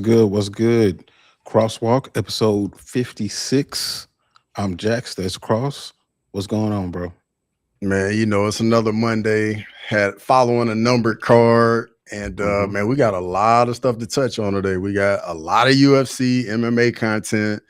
good? What's good? Crosswalk, episode 56. I'm Jax. That's Cross. What's going on, bro? Man, it's another Monday. Had following a numbered card, and man, we got a lot of stuff to touch on today. We got a lot of UFC, MMA content,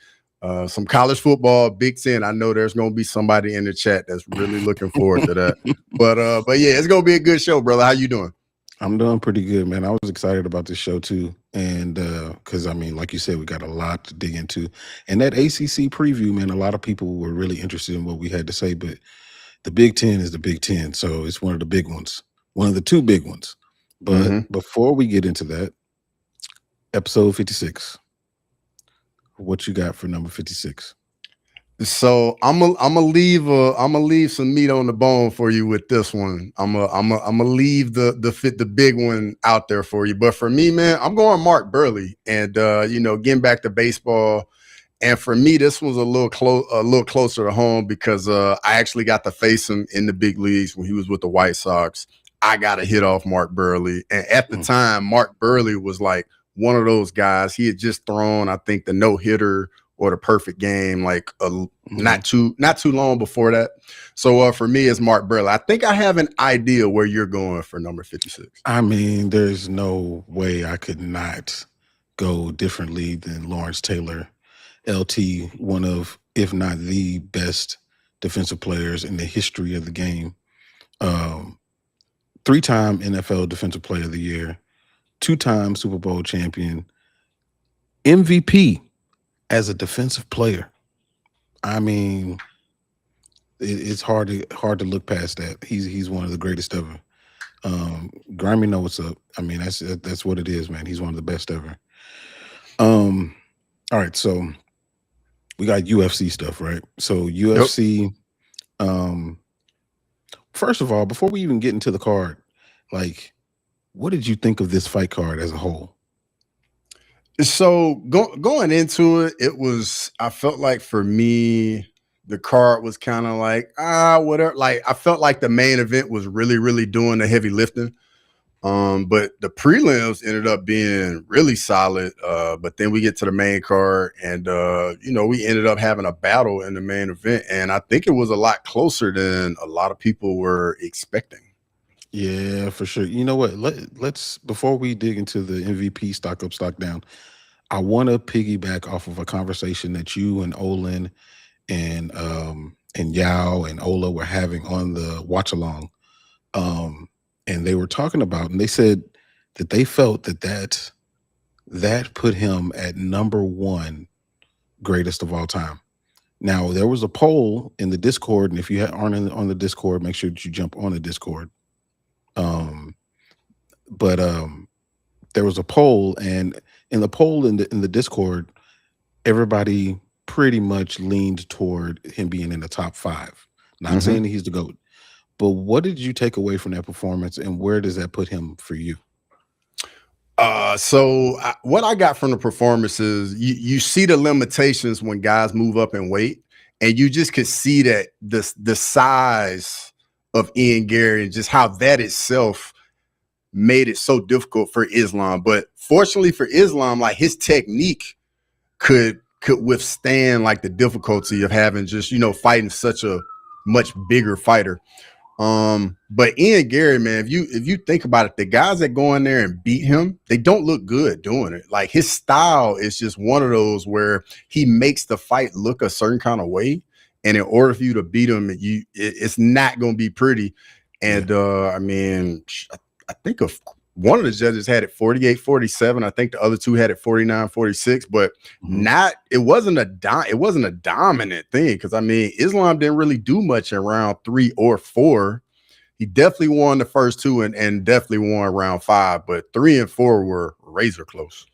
some college football, Big Ten. I know there's gonna be somebody in the chat that's really looking forward to that. But yeah, it's gonna be a good show, brother. How you doing? I'm doing pretty good, man. I was excited about this show too, and because I mean, like you said, we got a lot to dig into. And that ACC preview, man, a lot of people were really interested in what we had to say, but the Big Ten is the Big Ten, so it's one of the big ones, one of the two big ones. But before we get into that, episode 56, what you got for number 56? So I'm gonna leave some meat on the bone for you with this one. I'm gonna leave the big one out there for you. But for me, man, I'm going Mark Burley, and getting back to baseball. And for me, this was a little closer to home because I actually got to face him in the big leagues when he was with the White Sox. I got a hit off Mark Burley, and at the time, Mark Burley was like one of those guys. He had just thrown, I think, the no-hitter or the perfect game, like not too long before that. So for me, it's Mark Burley. I think I have an idea where you're going for number 56. I mean, there's no way I could not go differently than Lawrence Taylor. LT, one of, if not the best defensive players in the history of the game. 3-time NFL Defensive Player of the Year, 2-time Super Bowl champion, MVP as a defensive player. I mean, it's hard to look past that. He's one of the greatest ever. Grammy know what's up. I mean, that's what it is, man. He's one of the best ever. All right, so we got UFC stuff, right? So UFC, first of all, before we even get into the card, like, what did you think of this fight card as a whole? So going into it, I felt like for me, the card was kind of like, whatever. Like, I felt like the main event was really, really doing the heavy lifting. But the prelims ended up being really solid. But then we get to the main card, and we ended up having a battle in the main event, and I think it was a lot closer than a lot of people were expecting. Yeah, for sure. You know what? Let's before we dig into the MVP stock up, stock down, I want to piggyback off of a conversation that you and Olin and Yao and Ola were having on the watch along. And they were talking about, and they said that they felt that put him at number 1 greatest of all time. Now, there was a poll in the Discord, and if you aren't on the Discord, make sure that you jump on the Discord. But there was a poll, and in the poll in the Discord, everybody pretty much leaned toward him being in the top 5. Not saying that he's the GOAT. But what did you take away from that performance, and where does that put him for you? What I got from the performance is you see the limitations when guys move up in weight, and you just could see that the size of Ian Garry and just how that itself made it so difficult for Islam. But fortunately for Islam, like, his technique could withstand like the difficulty of having just, fighting such a much bigger fighter. But Ian Garry, man, if you think about it, the guys that go in there and beat him, they don't look good doing it. Like, his style is just one of those where he makes the fight look a certain kind of way, and in order for you to beat him, it's not going to be pretty. And I mean, I think one of the judges had it 48-47. I think the other two had it 49-46, but it wasn't a dominant thing. Cause I mean, Islam didn't really do much in round 3 or 4. He definitely won the first 2 and definitely won round 5, but 3 and 4 were razor close.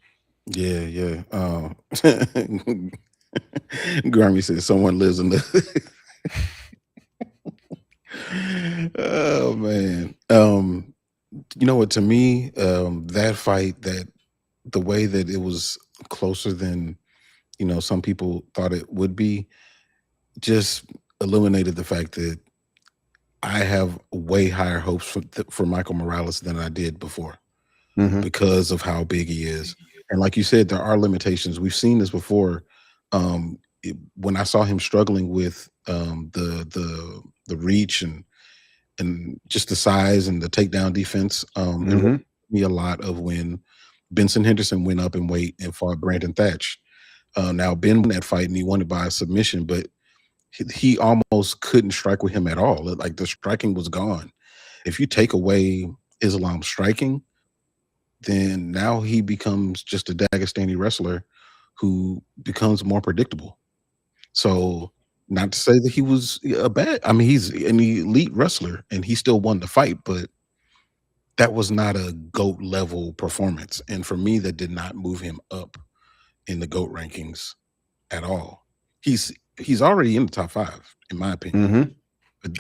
Yeah. Grammy says someone lives in the oh man. You know what, to me, that fight, that the way that it was closer than, some people thought it would be, just illuminated the fact that I have way higher hopes for Michael Morales than I did before because of how big he is. And like you said, there are limitations. We've seen this before. When I saw him struggling with the reach and just the size and the takedown defense, it reminded me a lot of when Benson Henderson went up in weight and fought Brandon Thatch. Now Ben won that fight and he won it by a submission, but he almost couldn't strike with him at all. Like the striking was gone. If you take away Islam's striking, then now he becomes just a Dagestani wrestler who becomes more predictable. So not to say that he was a bad, I mean, he's an elite wrestler and he still won the fight, but that was not a GOAT level performance. And for me, that did not move him up in the GOAT rankings at all. He's already in the top 5, in my opinion.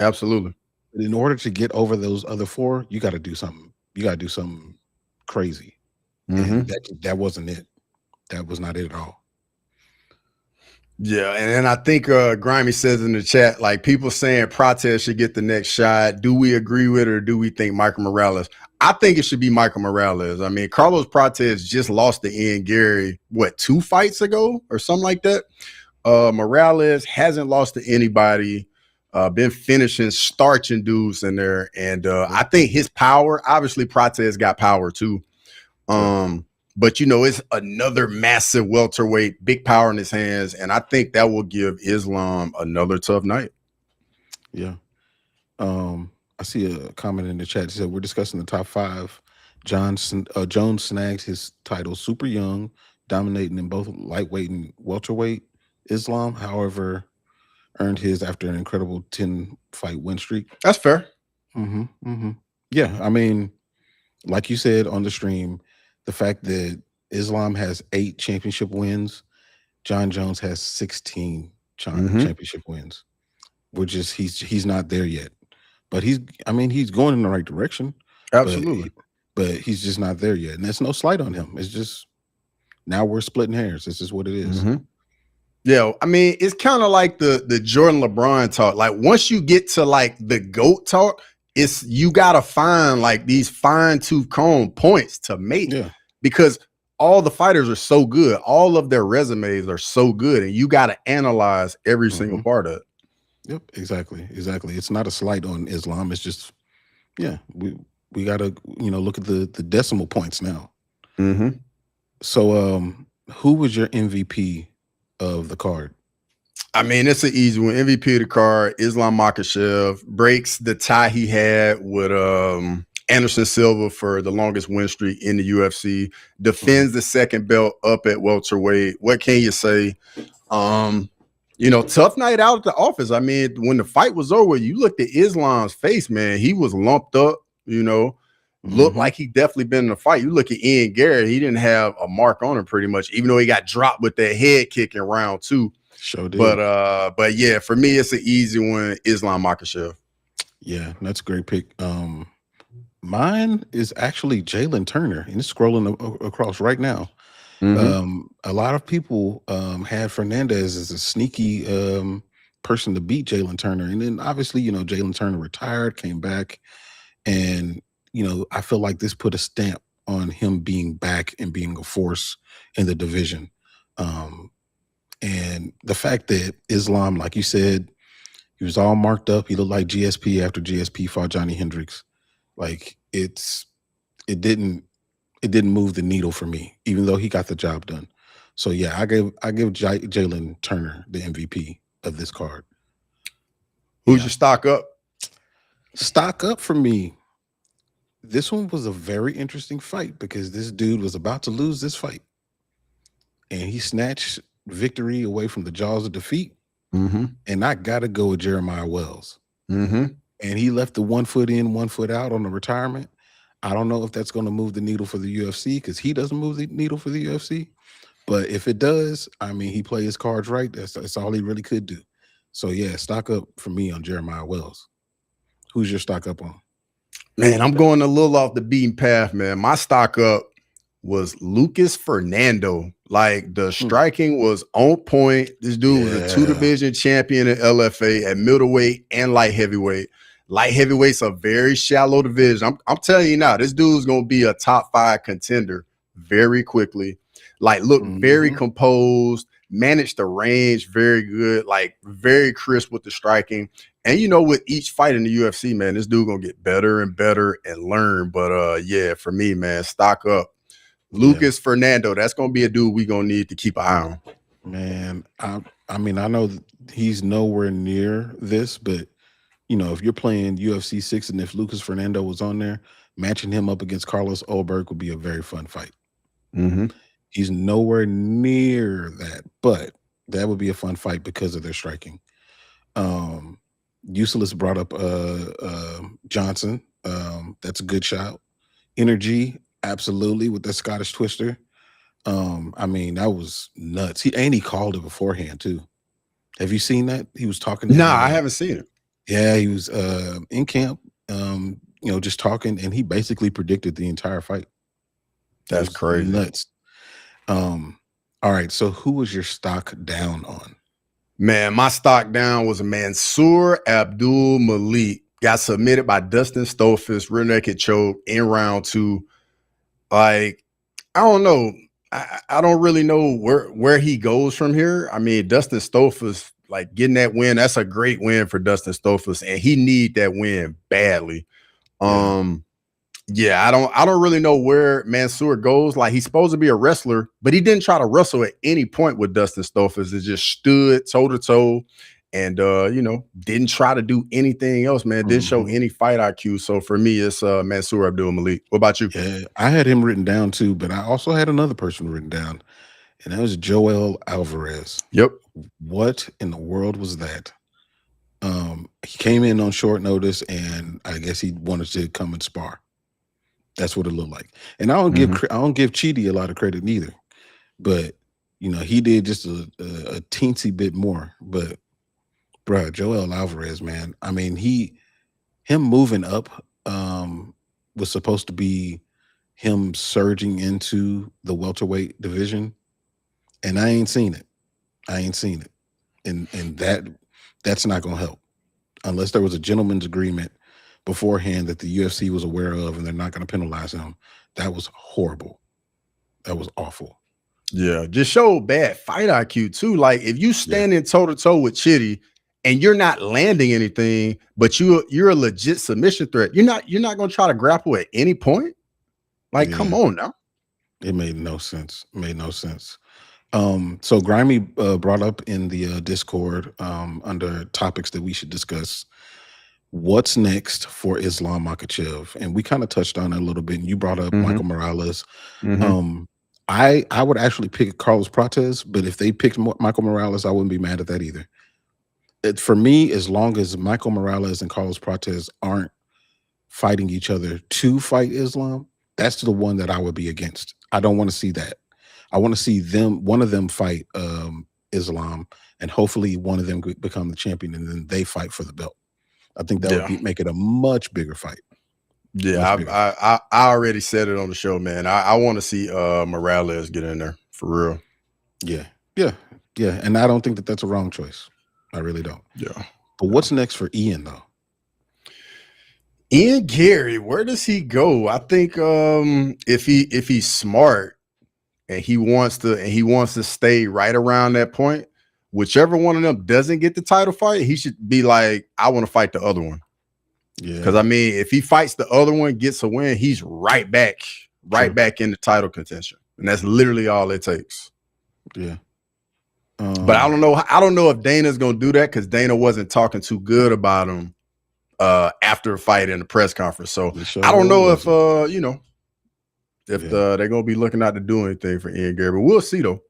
Absolutely. But in order to get over those other 4, you got to do something. You got to do something crazy. And that wasn't it. That was not it at all. Yeah, and then I think Grimy says in the chat, like, people saying Prates should get the next shot. Do we agree with it, or do we think Michael Morales? I think it should be Michael Morales. I mean, Carlos Prates just lost to Ian Garry, 2 fights ago or something like that. Morales hasn't lost to anybody. Been finishing, starching dudes in there. And I think his power, obviously Prates got power too. But, it's another massive welterweight, big power in his hands. And I think that will give Islam another tough night. Yeah. I see a comment in the chat. It said, we're discussing the top 5. Jones snags his title super young, dominating in both lightweight and welterweight. Islam, however, earned his after an incredible 10-fight win streak. That's fair. Yeah, I mean, like you said on the stream, the fact that Islam has 8 championship wins, John Jones has 16 championship wins. He's not there yet, but he's going in the right direction. Absolutely, but he's just not there yet, and that's no slight on him. It's just now we're splitting hairs. This is what it is. Yeah, I mean, it's kind of like the Jordan LeBron talk. Like, once you get to like the GOAT talk, you gotta find like these fine-tooth comb points to make. Yeah. Because all the fighters are so good, all of their resumes are so good, and you got to analyze every single part of it. Yep, exactly. It's not a slight on Islam. It's just, we got to look at the decimal points now. So, who was your MVP of the card? I mean, it's an easy one. MVP of the card, Islam Makhachev, breaks the tie he had with Anderson Silva for the longest win streak in the UFC, defends the second belt up at welterweight. What can you say? Tough night out at the office. I mean, when the fight was over, you looked at Islam's face, man. He was lumped up, looked like he definitely been in a fight. You look at Ian Garry, he didn't have a mark on him pretty much, even though he got dropped with that head kick in round 2. Sure did. But yeah, for me, it's an easy one, Islam Makhachev. Yeah, that's a great pick. Mine is actually Jalin Turner, and it's scrolling across right now. A lot of people had Hernandez as a sneaky person to beat Jalin Turner, and then obviously, Jalin Turner retired, came back, and I feel like this put a stamp on him being back and being a force in the division. And the fact that Islam, like you said, he was all marked up. He looked like GSP after GSP fought Johnny Hendricks. Like it didn't move the needle for me, even though he got the job done. So yeah, I give Jalin Turner the MVP of this card. Who's your stock up? Stock up for me. This one was a very interesting fight because this dude was about to lose this fight, and he snatched victory away from the jaws of defeat. And I gotta go with Jeremiah Wells. And he left the 1 foot in, 1 foot out on the retirement. I don't know if that's going to move the needle for the UFC because he doesn't move the needle for the UFC. But if it does, I mean, he played his cards right. That's all he really could do. So yeah, stock up for me on Jeremiah Wells. Who's your stock up on? Man, I'm going a little off the beaten path, man. My stock up was Lucas Fernando. Like, the striking was on point. This dude was a 2-division champion at LFA at middleweight and light heavyweight. Light heavyweight's a very shallow division. I'm telling you now, this dude's going to be a top 5 contender very quickly. like looked very Mhm. composed, managed the range very good, like very crisp with the striking. And you know, with each fight in the UFC, man, this dude gonna get better and better and learn. But yeah, for me, man, stock up. Yeah, Lucas Fernando, that's gonna be a dude we gonna need to keep an eye on. man. I mean, I know that he's nowhere near this, but you know, if you're playing UFC 6 and if Lucas Fernando was on there, matching him up against Carlos Ulberg would be a very fun fight. Mm-hmm. He's nowhere near that, but that would be a fun fight because of their striking. Um, Useless brought up Johnson. That's a good shout. Energy, absolutely, with the Scottish twister. I mean, that was nuts. He called it beforehand too. Have you seen that? He was talking to Nah, I haven't seen it. yeah, he was in camp, you know, just talking, and he basically predicted the entire fight. It That's was crazy. nuts. All right, so who was your stock down on? Man, my stock down was Mansour Abdul Malik. Got submitted by Dustin Stolfus, rear naked choke in round 2. Like, I don't know. I don't really know where he goes from here. I mean, Dustin Stolfus, like getting that win, that's a great win for Dustin Stolfus, and he need that win badly. Yeah. Yeah, I don't really know where Mansour goes. Like, he's supposed to be a wrestler, but he didn't try to wrestle at any point with Dustin Stolfus. It just stood toe to toe and you know, didn't try to do anything else, man. Didn't show any fight IQ. So for me, it's Mansour Abdul Malik. What about you? Yeah, I had him written down too, but I also had another person written down, and that was Joel Alvarez. Yep. What in the world was that? He came in on short notice, and I guess he wanted to come and spar. That's what it looked like. And I don't give Chidi a lot of credit neither, but you know, he did just a teensy bit more. But bruh, Joel Alvarez, man, I mean, him moving up was supposed to be him surging into the welterweight division, and I ain't seen it. And that's not gonna help unless there was a gentleman's agreement beforehand that the UFC was aware of and they're not going to penalize him. That was horrible. That was awful. Yeah, just showed bad fight IQ too. Like, if you standing toe to toe with Chitty and you're not landing anything, but you're a legit submission threat, you're not going to try to grapple at any point. Like, come on now. It made no sense. So Grimy brought up in the Discord under topics that we should discuss. What's next for Islam Makhachev? And we kind of touched on it a little bit. And you brought up Michael Morales. I would actually pick Carlos Prates, but if they picked Michael Morales, I wouldn't be mad at that either. For me, as long as Michael Morales and Carlos Prates aren't fighting each other to fight Islam, that's the one that I would be against. I don't want to see that. I want to see one of them fight Islam, and hopefully one of them become the champion, and then they fight for the belt. I think that would make it a much bigger fight. Yeah, I already said it on the show, man. I want to see Morales get in there for real. Yeah. And I don't think that that's a wrong choice. I really don't. Yeah. But what's next for Ian though? Ian Garry, where does he go? I think if he's smart and he wants to stay right around that point, whichever one of them doesn't get the title fight, he should be like, I want to fight the other one. Yeah. Because I mean, if he fights the other one, gets a win, he's right back in the title contention. And that's literally all it takes. Yeah. But I don't know if Dana's gonna do that, because Dana wasn't talking too good about him after a fight in the press conference. So I don't know if they're gonna be looking out to do anything for Ian Garry, but we'll see though.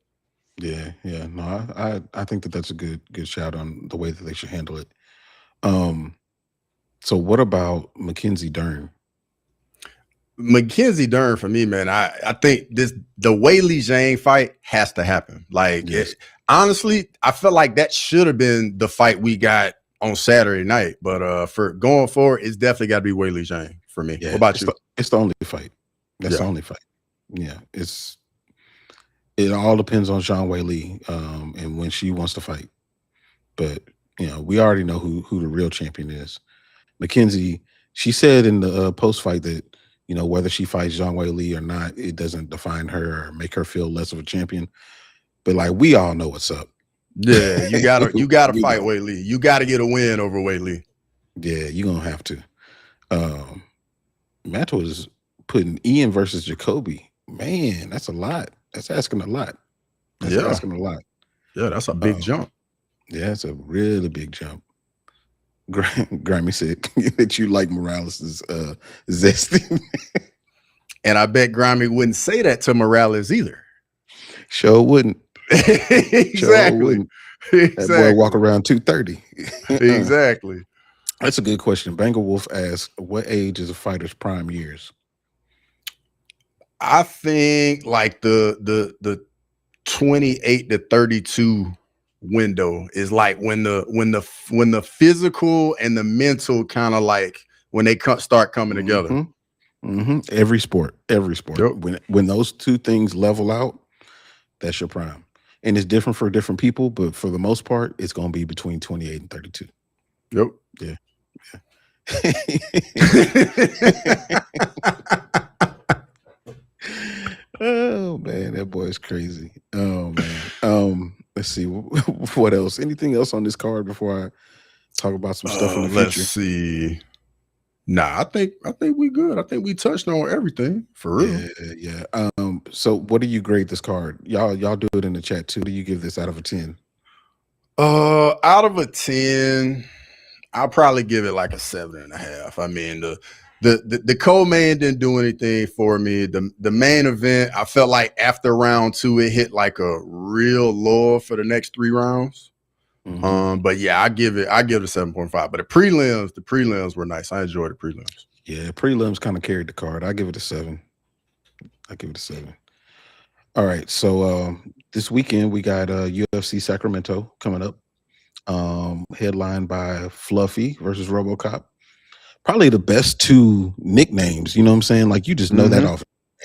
Yeah. No, I think that that's a good shout on the way that they should handle it. So what about Mackenzie Dern? Mackenzie Dern, for me, man, I think the Weili Zhang fight has to happen. Like, honestly, I felt like that should have been the fight we got on Saturday night. But for going forward, it's definitely got to be Weili Zhang for me. Yeah, what about you? It's the only fight. That's the only fight. Yeah, it all depends on Zhang Weili and when she wants to fight. But we already know who the real champion is. Mackenzie, she said in the post fight that You know, whether she fights Zhang Weili or not, it doesn't define her or make her feel less of a champion. But like, we all know what's up. Yeah, you gotta fight know. Weili. You gotta get a win over Weili. Yeah, you're gonna have to. Mato is putting Ian versus Jacoby. Man, that's a lot. That's asking a lot. That's asking a lot. Yeah, that's a big jump. Yeah, it's a really big jump. Grammy said that you like Morales' zesty. And I bet Grammy wouldn't say that to Morales either. Sure wouldn't. Exactly. Sure wouldn't. That boy walk around 230. Exactly. That's a good question. Banger Wolf asks, what age is a fighter's prime years? I think like the 28 to 32 window is like when the physical and the mental kind of like when they start coming together. Every sport. Yep. When those two things level out, that's your prime. And it's different for different people, but for the most part, it's going to be between 28 and 32. Yep. Yeah. Oh man, that boy is crazy. Oh man. Let's see what else. Anything else on this card before I talk about some stuff in the future? Let's see. Nah, I think we good. I think we touched on everything for real. Yeah. So what do you grade this card? Y'all do it in the chat too. Do you give this out of a 10? Out of a 10, I'll probably give it like a 7.5. I mean, the co-main didn't do anything for me. The main event, I felt like after round 2, it hit like a real lull for the next 3 rounds. But yeah, I give it a 7.5. But the prelims were nice. I enjoyed the prelims. Yeah, prelims kind of carried the card. I give it a 7. All right, so this weekend we got UFC Sacramento coming up, headlined by Fluffy versus RoboCop. Probably the best 2 nicknames. You know what I'm saying? Like, you just know that off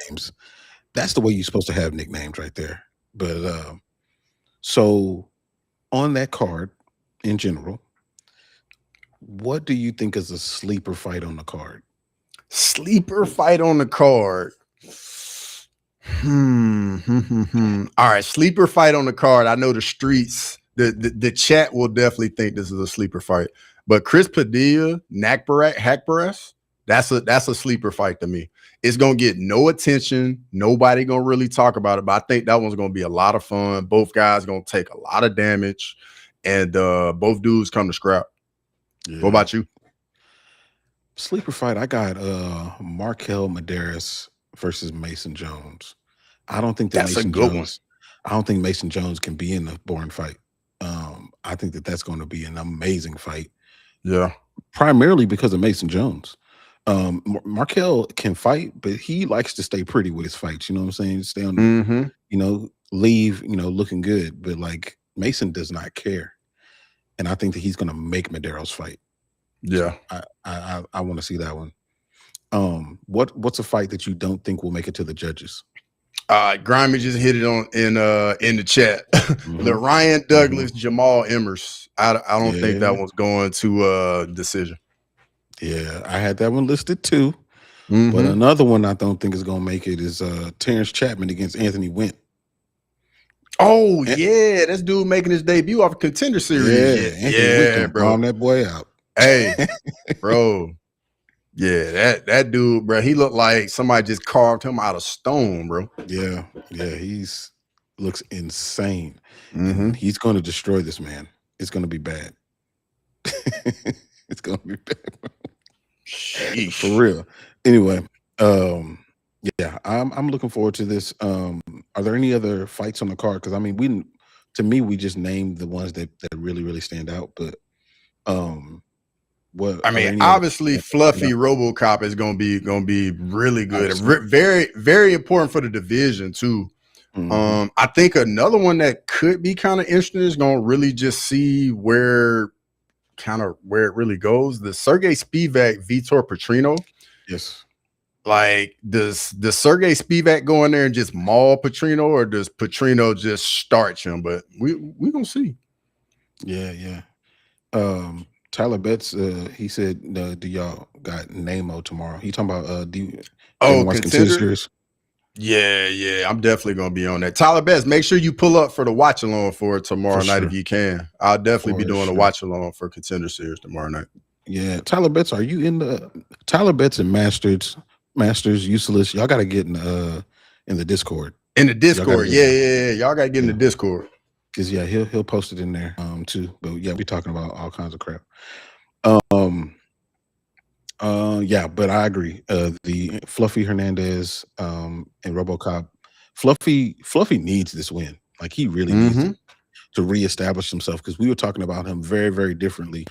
names. That's the way you're supposed to have nicknames right there. But so on that card in general, what do you think is a sleeper fight on the card? Sleeper fight on the card. All right, sleeper fight on the card. I know the streets, the chat will definitely think this is a sleeper fight. But Chris Padilla, Hakparas, that's a sleeper fight to me. It's gonna get no attention. Nobody gonna really talk about it, but I think that one's gonna be a lot of fun. Both guys gonna take a lot of damage, and both dudes come to scrap. Yeah. What about you? Sleeper fight, I got Markel Medeiros versus Mason Jones. I don't think that I don't think Mason Jones can be in the boring fight. I think that's going to be an amazing fight. Yeah. Primarily because of Mason Jones. Markel can fight, but he likes to stay pretty with his fights. You know what I'm saying? Stay on the, leave, looking good. But like, Mason does not care. And I think that he's going to make Medeiros fight. Yeah. So I want to see that one. What's a fight that you don't think will make it to the judges? Grimy just hit it on in the chat. The Ryan Douglas, Jamal Emmers. I don't think that one's going to decision. Yeah, I had that one listed too. But another one I don't think is going to make it is Terrence Chapman against Anthony Went. Oh yeah, this dude making his debut off a Contender Series. Yeah, bro, bomb that boy out. Hey, bro. Yeah, that dude, bro, he looked like somebody just carved him out of stone, bro. Yeah, he's looks insane. He's going to destroy this man. It's going to be bad. It's going to be bad, bro. Sheesh. For real. Anyway, yeah, I'm looking forward to this. Are there any other fights on the card? Because I mean, we just named the ones that really, really stand out. But obviously, Fluffy RoboCop is gonna be really good and very, very important for the division too. I think another one that could be kind of interesting is gonna really just see where it really goes. The Sergey Spivak Vitor Petrino. Yes. Like, does Sergey Spivak go in there and just maul Petrino, or does Petrino just starch him? But we gonna see. Yeah. Tyler Betts, he said, do y'all got Namo tomorrow? He talking about do you watch Contender Contender? Series? Yeah, I'm definitely gonna be on that. Tyler Betts, make sure you pull up for the watch along for tomorrow For night sure. if you can. I'll definitely be For doing a sure. watch along for Contender Series tomorrow night. Yeah, Tyler Betts, are you in the Tyler Betts and Masters Useless? Y'all got to get in the Discord. In the Discord, yeah. Y'all gotta get in the Discord. Because he'll post it in there too. But yeah, we're talking about all kinds of crap. Yeah, but I agree. The Fluffy Hernandez and RoboCop, Fluffy needs this win. Like he really needs to reestablish himself, because we were talking about him very, very differently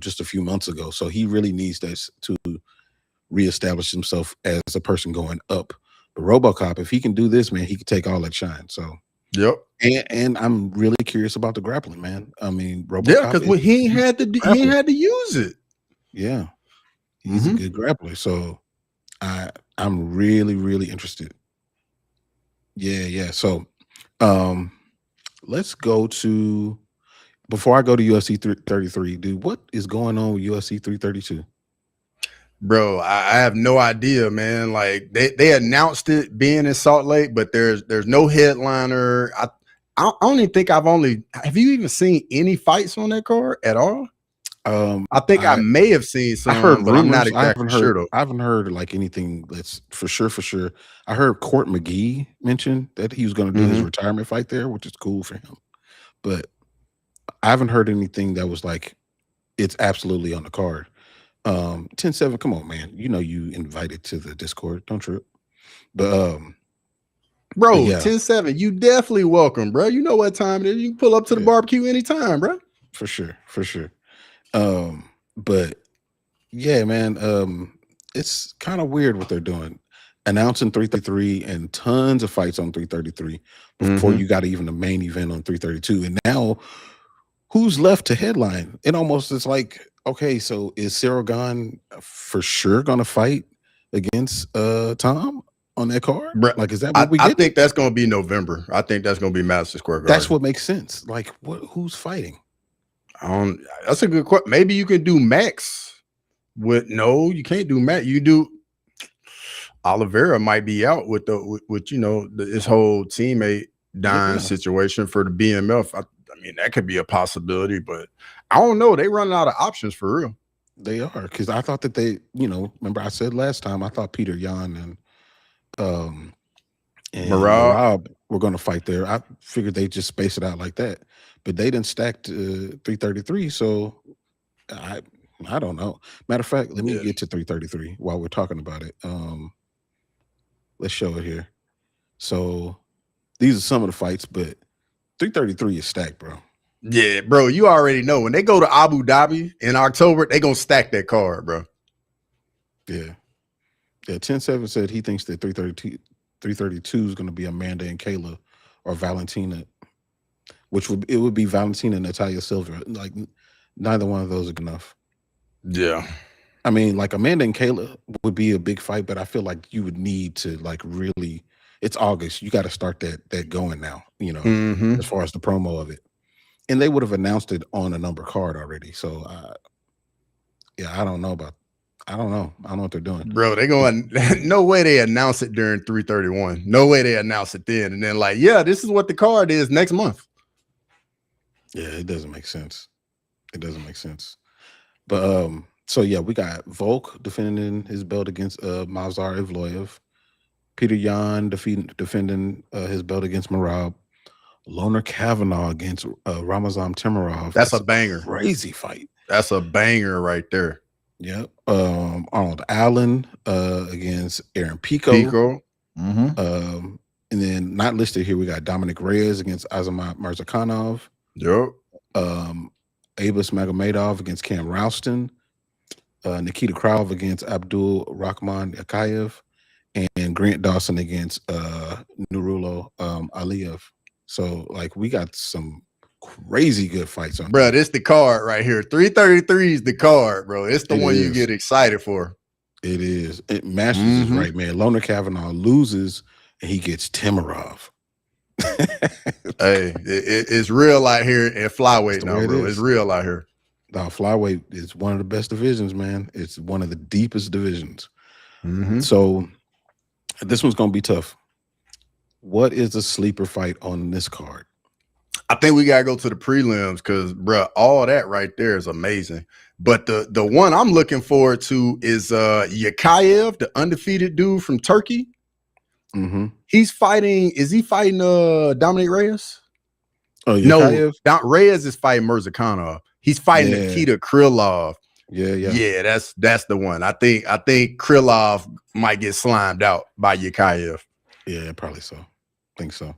just a few months ago. So he really needs this to reestablish himself as a person going up. But RoboCop, if he can do this, man, he can take all that shine. So yep. And I'm really curious about the grappling, man. I mean, RoboCop, yeah, because he ain't had to use it. Yeah, he's a good grappler. So I'm really, really interested. Yeah. So let's go to, before I go to UFC 333, dude, what is going on with UFC 332? Bro, I have no idea, man. Like they announced it being in Salt Lake, but there's no headliner. I don't even think have you even seen any fights on that card at all? I think I may have seen some. I heard but rumors. I'm not exactly sure though. I haven't heard like anything that's for sure. I heard Court McGee mention that he was going to do his retirement fight there, which is cool for him. But I haven't heard anything that was like it's absolutely on the card. 10-7, come on, man. You invited to the Discord. Don't trip. But bro, yeah. 10-7, you definitely welcome, bro. You know what time it is. You can pull up to the barbecue anytime, bro. For sure. But yeah, man, it's kind of weird what they're doing. Announcing 333 and tons of fights on 333 before you got even the main event on 332. And now who's left to headline? It almost is like, okay, so is Cyril Gane for sure gonna fight against Tom on that card? Bro, like, is that what we get? I think that's gonna be November. I think that's gonna be Madison Square Garden. That's what makes sense. Like, who's fighting? That's a good question. Maybe you can do Max you can't do Max. You do Oliveira might be out with his whole teammate dying situation for the BMF. I mean, that could be a possibility, but I don't know. They running out of options for real. They are, because I thought that they, remember I said last time, I thought Petr Yan and Merab were going to fight there. I figured they just space it out like that, but they didn't stack 333. So I don't know. Matter of fact, let me get to 333 while we're talking about it. Let's show it here. So these are some of the fights, but 333 is stacked, bro. Yeah, bro, you already know when they go to Abu Dhabi in October, they gonna stack that card, bro. Yeah. 10-7 said he thinks that 332 is gonna be Amanda and Kayla or Valentina, it would be Valentina and Natalia Silva. Like, neither one of those are good enough. Yeah. I mean, like, Amanda and Kayla would be a big fight, but I feel like you would need to, like, really, it's August. You got to start that going now, as far as the promo of it. And they would have announced it on a number card already. So, I don't know. I don't know what they're doing. Bro, they going, no way they announce it during 331. No way they announce it then. And then like, yeah, this is what the card is next month. Yeah, it doesn't make sense. But, so yeah, we got Volk defending his belt against Movsar Evloev. Petr Yan defending his belt against Merab. Loner Kavanaugh against Ramazan Temirov. That's a banger. Crazy fight. That's a banger right there. Yep. Arnold Allen against Aaron Pico. And then not listed here, we got Dominic Reyes against Azamat Murzakanov. Yep. Abus Magomedov against Cam Ralston. Nikita Kralov against Abdul Rahman Akayev. And Grant Dawson against Nurulo Aliyev. So, like, we got some crazy good fights on. Bro, this the card right here. 333 is the card, bro. It's the one you get excited for. It is. Masters is right, man. Loner Kavanaugh loses, and he gets Temirov. Hey, it's real out here at flyweight now, bro. It's real out here. The flyweight is one of the best divisions, man. It's one of the deepest divisions. So this one's gonna be tough. What is the sleeper fight on this card? I think we gotta go to the prelims because, bro, all that right there is amazing. But the one I'm looking forward to is Makhachev, the undefeated dude from Turkey. He's fighting. Is he fighting Dominic Reyes? Oh, Makhachev? No, Reyes is fighting Mirzakhanov. He's fighting Nikita Krylov. Yeah. That's the one. I think Krylov might get slimed out by Makhachev. Yeah, probably so. I think so.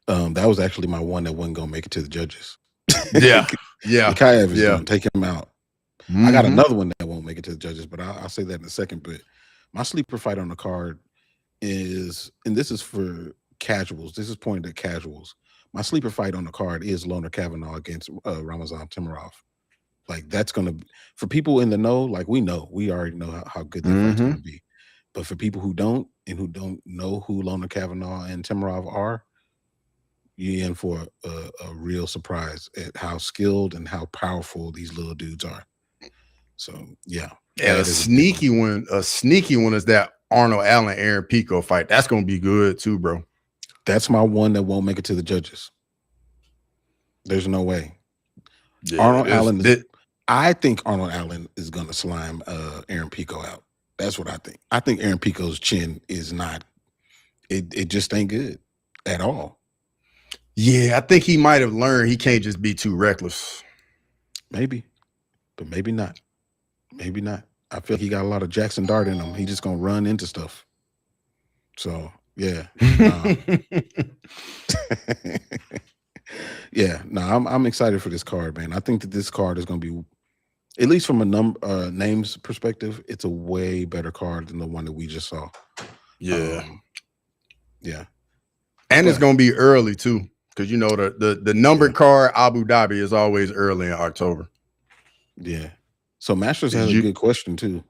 That was actually my one that wasn't gonna make it to the judges. Yeah. Makhachev is gonna take him out. I got another one that won't make it to the judges, but I'll say that in a second. But my sleeper fight on the card is, and this is for casuals. This is pointed at casuals. My sleeper fight on the card is Loner Kavanagh against Ramazan Timurov. Like, that's gonna, for people in the know, like we already know how good that fight's gonna be. But for people who don't and who don't know who Loner Kavanagh and Timurov are, you're in for a real surprise at how skilled and how powerful these little dudes are. So yeah. And a sneaky one is that Arnold Allen Aaron Pico fight. That's gonna be good too, bro. That's my one that won't make it to the judges. There's no way. Yeah, Arnold Allen I think Arnold Allen is gonna slime Aaron Pico out. That's what I think. I think Aaron Pico's chin is not, it just ain't good at all. Yeah, I think he might have learned he can't just be too reckless. Maybe, but maybe not. Maybe not. I feel like he got a lot of Jackson Dart in him. He just gonna run into stuff. So yeah. Yeah, no, I'm excited for this card, man. I think that this card is gonna be, at least from a names perspective, it's a way better card than the one that we just saw. Yeah. Yeah. And it's gonna be early too. Because you know the numbered card Abu Dhabi is always early in October. Yeah. So Masters has a good question too.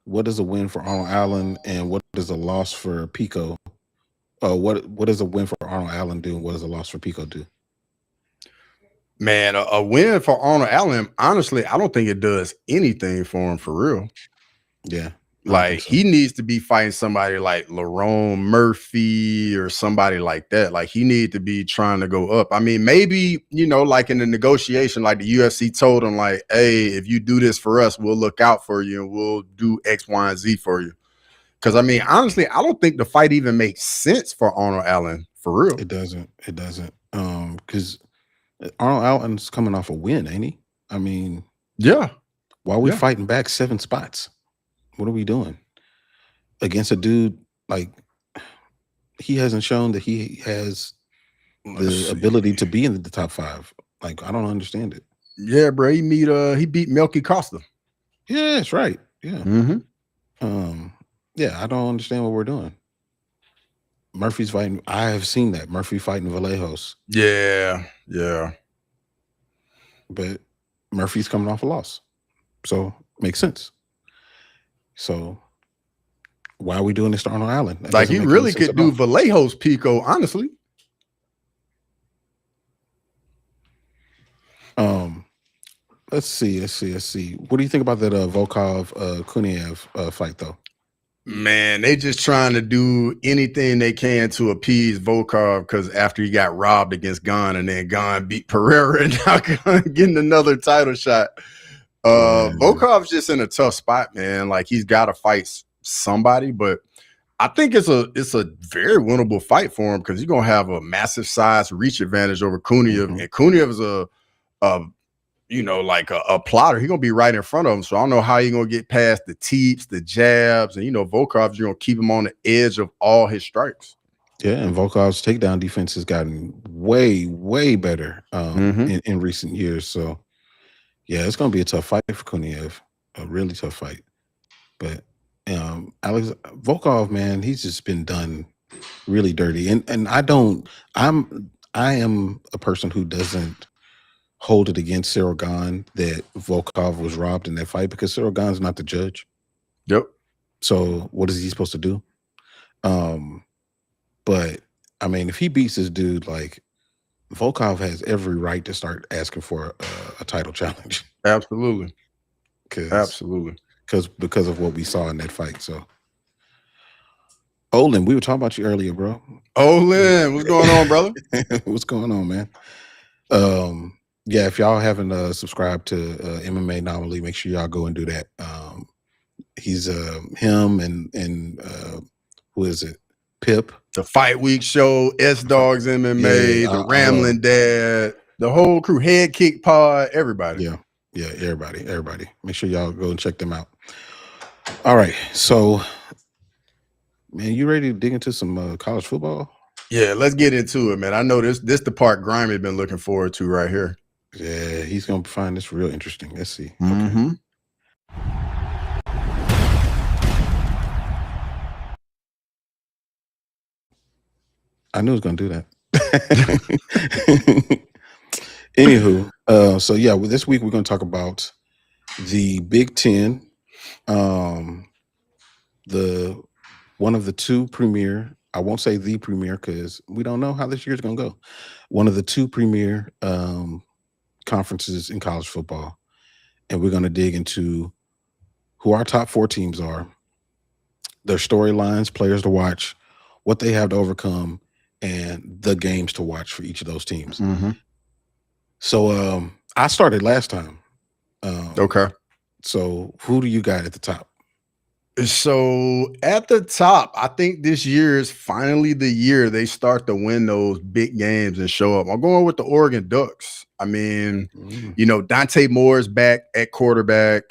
What is a win for Arnold Allen and what is a loss for Pico? What does a win for Arnold Allen do and what does a loss for Pico do? Man, a win for Arnold Allen, honestly, I don't think it does anything for him for real. Yeah. Like, he needs to be fighting somebody like Lerone Murphy or somebody like that. Like, he needs to be trying to go up. I mean, maybe, you know, like in the negotiation, like the UFC told him, like, hey, if you do this for us, we'll look out for you and we'll do X, Y, and Z for you. Because, I mean, honestly, I don't think the fight even makes sense for Arnold Allen, for real. It doesn't. It doesn't. Because Arnold Allen's coming off a win, ain't he? I mean, yeah. Why are we fighting back 7 spots? What are we doing against a dude like, he hasn't shown that he has the ability to be in the top 5. Like, I don't understand it. Yeah, bro. He beat Melky Costa. Yeah, that's right. Yeah. Yeah, I don't understand what we're doing. Murphy's fighting. I have seen that. Murphy fighting Vallejos. Yeah. Yeah. But Murphy's coming off a loss. So makes sense. So why are we doing this to Arnold Allen? Like, he really could do Vallejos Pico, honestly. Let's see. What do you think about that Volkov Kuniev fight though? Man, they just trying to do anything they can to appease Volkov because after he got robbed against Gon and then Gon beat Pereira and now getting another title shot. Volkov's just in a tough spot, man. Like, he's got to fight somebody, but I think it's a very winnable fight for him because he's gonna have a massive size reach advantage over Kuniev, and Kuniev is a plotter. He's gonna be right in front of him, so I don't know how he's gonna get past the teeps, the jabs, and Volkov's gonna keep him on the edge of all his strikes. Yeah, and Volkov's takedown defense has gotten way better in recent years. So yeah, it's gonna be a tough fight for Kuniev, a really tough fight. But Volkov, man, he's just been done really dirty. And I am a person who doesn't hold it against Cyril Gane that Volkov was robbed in that fight because Cyril Gane's not the judge. Yep. So what is he supposed to do? But I mean, if he beats this dude like Volkov has every right to start asking for a title challenge. Absolutely. Because of what we saw in that fight. So, Olin, we were talking about you earlier, bro. Olin, what's going on, brother? What's going on, man? Yeah, if y'all haven't subscribed to MMA Anomaly, make sure y'all go and do that. He's him and who is it? Pip. The Fight Week show, S-Dogs MMA, the Rambling Dad, the whole crew, Head Kick Pod, everybody. Yeah, everybody. Make sure y'all go and check them out. All right, so, man, you ready to dig into some college football? Yeah, let's get into it, man. I know this the part Grimy been looking forward to right here. Yeah, he's gonna find this real interesting. Let's see. Mm-hmm. Okay. I knew it was gonna do that. Anywho, so yeah, this week we're gonna talk about the Big Ten, one of the two premier. I won't say the premier because we don't know how this year's gonna go. One of the two premier conferences in college football, and we're gonna dig into who our top 4 teams are, their storylines, players to watch, what they have to overcome, and the games to watch for each of those teams. Mm-hmm. So I started last time. Okay. So who do you got at the top? So at the top, I think this year is finally the year they start to win those big games and show up. I'm going with the Oregon Ducks. I mean, Dante Moore is back at quarterback.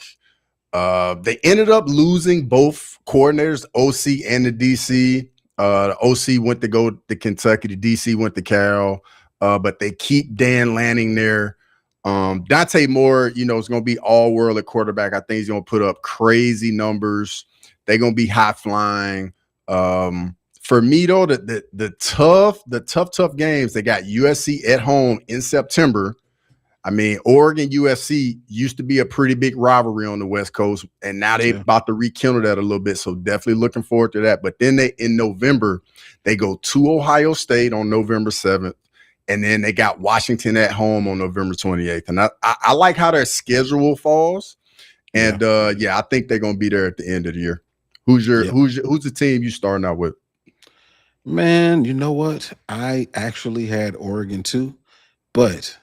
They ended up losing both coordinators, OC and the DC. The OC went to go to Kentucky. The DC went to Cal. But they keep Dan Lanning there. Dante Moore, is going to be all world at quarterback. I think he's going to put up crazy numbers. They're going to be high flying. For me, though, the tough games, they got USC at home in September. I mean, Oregon USC used to be a pretty big rivalry on the West Coast, and now they're about to rekindle that a little bit. So definitely looking forward to that. But then in November, they go to Ohio State on November 7th. And then they got Washington at home on November 28th. And I like how their schedule falls. And I think they're gonna be there at the end of the year. Who's the team you starting out with? Man, you know what? I actually had Oregon too, but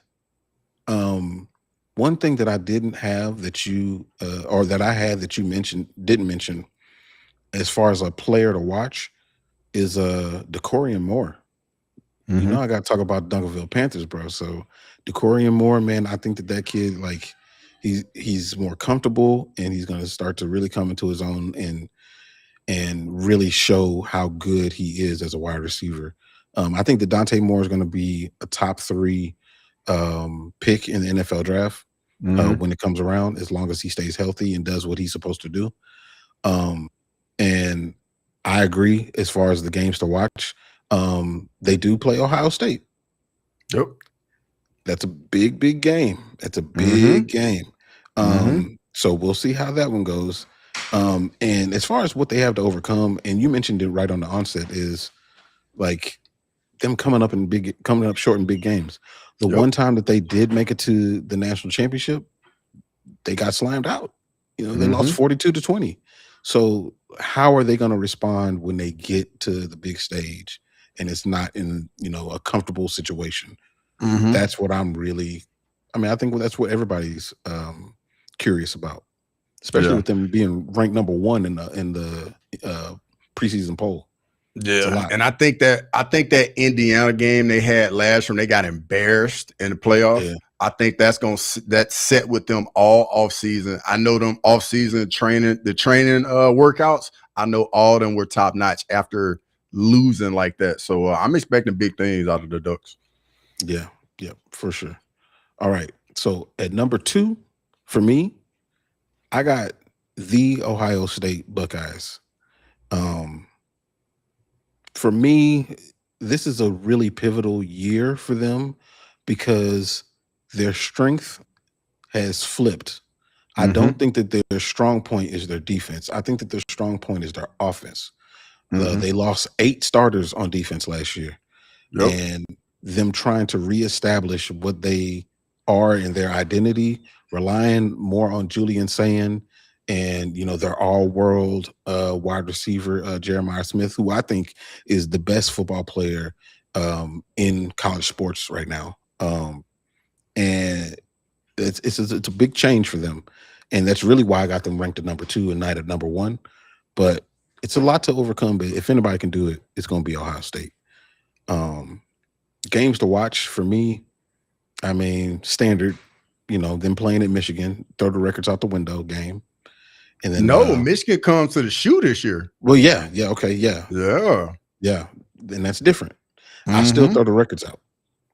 one thing that I didn't have that you or that I had that you didn't mention as far as a player to watch is Decorian Moore. Mm-hmm. I got to talk about Duncanville Panthers, bro. So Decorian Moore, man, I think that kid, like, he's more comfortable and he's going to start to really come into his own and really show how good he is as a wide receiver. I think that Dante Moore is going to be a top 3 pick in the NFL draft when it comes around, as long as he stays healthy and does what he's supposed to do. And I agree as far as the games to watch. They do play Ohio State. Yep. That's a big game. That's a big game. So we'll see how that one goes. And as far as what they have to overcome, and you mentioned it right on the onset, is like them coming up short in big games. The one time that they did make it to the national championship, they got slammed out. They lost 42-20. So how are they going to respond when they get to the big stage and it's not in, a comfortable situation? That's what I'm really, I think that's what everybody's curious about, especially with them being ranked number 1 in the preseason poll. Yeah, and I think that Indiana game they had last year, they got embarrassed in the playoffs. Yeah. I think that's set with them all off season. I know them off season training workouts. I know all of them were top notch after losing like that. So I'm expecting big things out of the Ducks. Yeah, for sure. All right. So at number 2 for me, I got the Ohio State Buckeyes. For me, this is a really pivotal year for them because their strength has flipped. I don't think that their strong point is their defense. I think that their strong point is their offense. They lost 8 starters on defense last year. And them trying to reestablish what they are in their identity, relying more on Julian Sand and their all-world wide receiver Jeremiah Smith, who I think is the best football player in college sports right now. And it's a big change for them, and that's really why I got them ranked at number 2 and not at number 1. But it's a lot to overcome. But if anybody can do it, it's going to be Ohio State. Games to watch for me, I mean, standard. Them playing at Michigan, throw the records out the window game, and then Michigan comes to the shoe this year. Well, yeah, okay, yeah, and that's different. I still throw the records out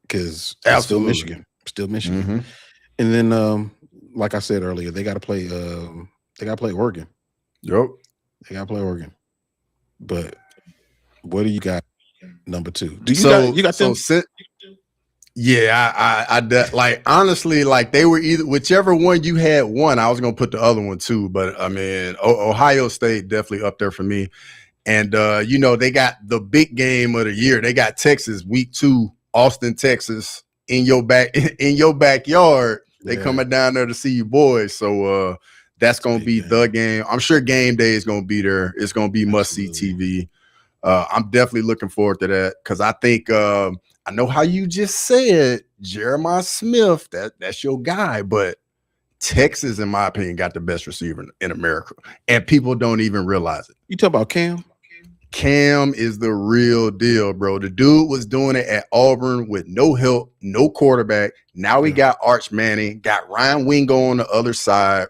because it's still Michigan. Mm-hmm. And then, like I said earlier, they got to play. They got to play Oregon. Yep, they got to play Oregon. But what do you got? Number 2. Do you got them? Yeah, I like honestly, like they were either whichever one you had one, I was gonna put the other one too. But I mean, Ohio State definitely up there for me. And they got the big game of the year. They got Texas week 2, Austin, Texas, in your backyard. They coming down there to see you boys. So that's gonna be the game. I'm sure game day is gonna be there. It's gonna be must-see TV. I'm definitely looking forward to that because I think I know how you just said Jeremiah Smith, that's your guy, but Texas, in my opinion, got the best receiver in America, and people don't even realize it. You talk about Cam? Cam is the real deal, bro. The dude was doing it at Auburn with no help, no quarterback. Now we got Arch Manning, got Ryan Wingo on the other side.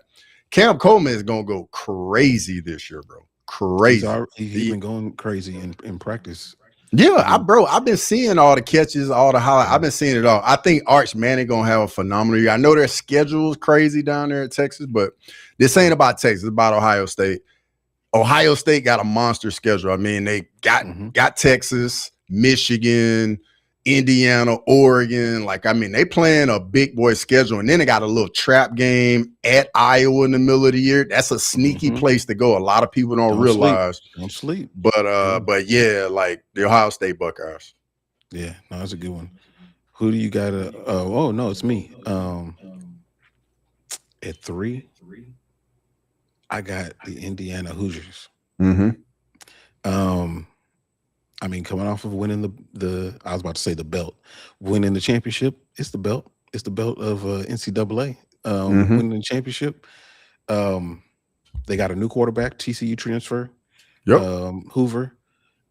Cam Coleman is going to go crazy this year, bro. Crazy. He's been going crazy in practice. Yeah, I've been seeing all the catches, all the highlights. I've been seeing it all. I think Arch Manning gonna have a phenomenal year. I know their schedule is crazy down there at Texas, but this ain't about Texas. It's about Ohio State. Ohio State got a monster schedule. I mean, they got Texas, Michigan, Indiana, Oregon. Like, I mean, they playing a big boy schedule, and then they got a little trap game at Iowa in the middle of the year. That's a sneaky place to go. A lot of people don't realize. Don't sleep. But yeah, like the Ohio State Buckeyes. Yeah, no, that's a good one. Who do you got? Oh no, it's me. At 3, I got the Indiana Hoosiers. I mean, coming off of winning I was about to say the belt, winning the championship. It's the belt. It's the belt of NCAA. Winning the championship. They got a new quarterback, TCU transfer, Hoover.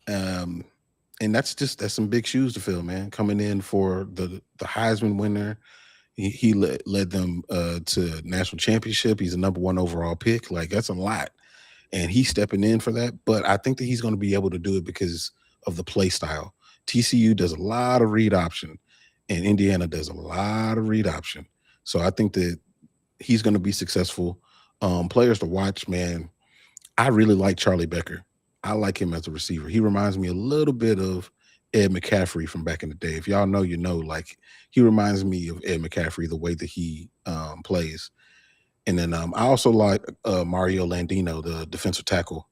And that's some big shoes to fill, man. Coming in for the Heisman winner. He led them to national championship. He's a number 1 overall pick. Like, that's a lot. And he's stepping in for that. But I think that he's going to be able to do it because of the play style. TCU does a lot of read option, and Indiana does a lot of read option. So I think that he's going to be successful. Players to watch, man. I really like Charlie Becker. I like him as a receiver. He reminds me a little bit of Ed McCaffrey from back in the day. If y'all know, you know, like he reminds me of Ed McCaffrey, the way that he plays. And then I also like Mario Landino, the defensive tackle.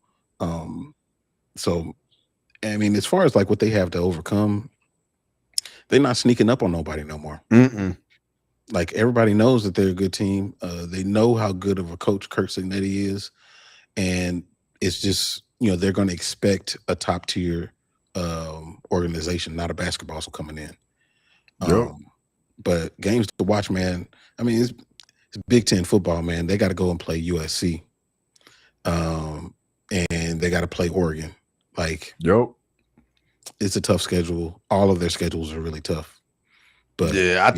So, I mean, as far as like what they have to overcome, they're not sneaking up on nobody no more. Like, everybody knows that they're a good team. They know how good of a coach Kurt Signetti is. And it's just, you know, they're going to expect a top tier organization, not a basketball coming in. But games to watch, man. I mean, it's Big Ten football, man. They got to go and play USC. And they got to play Oregon. Like, it's a tough schedule. All of their schedules are really tough. But yeah, I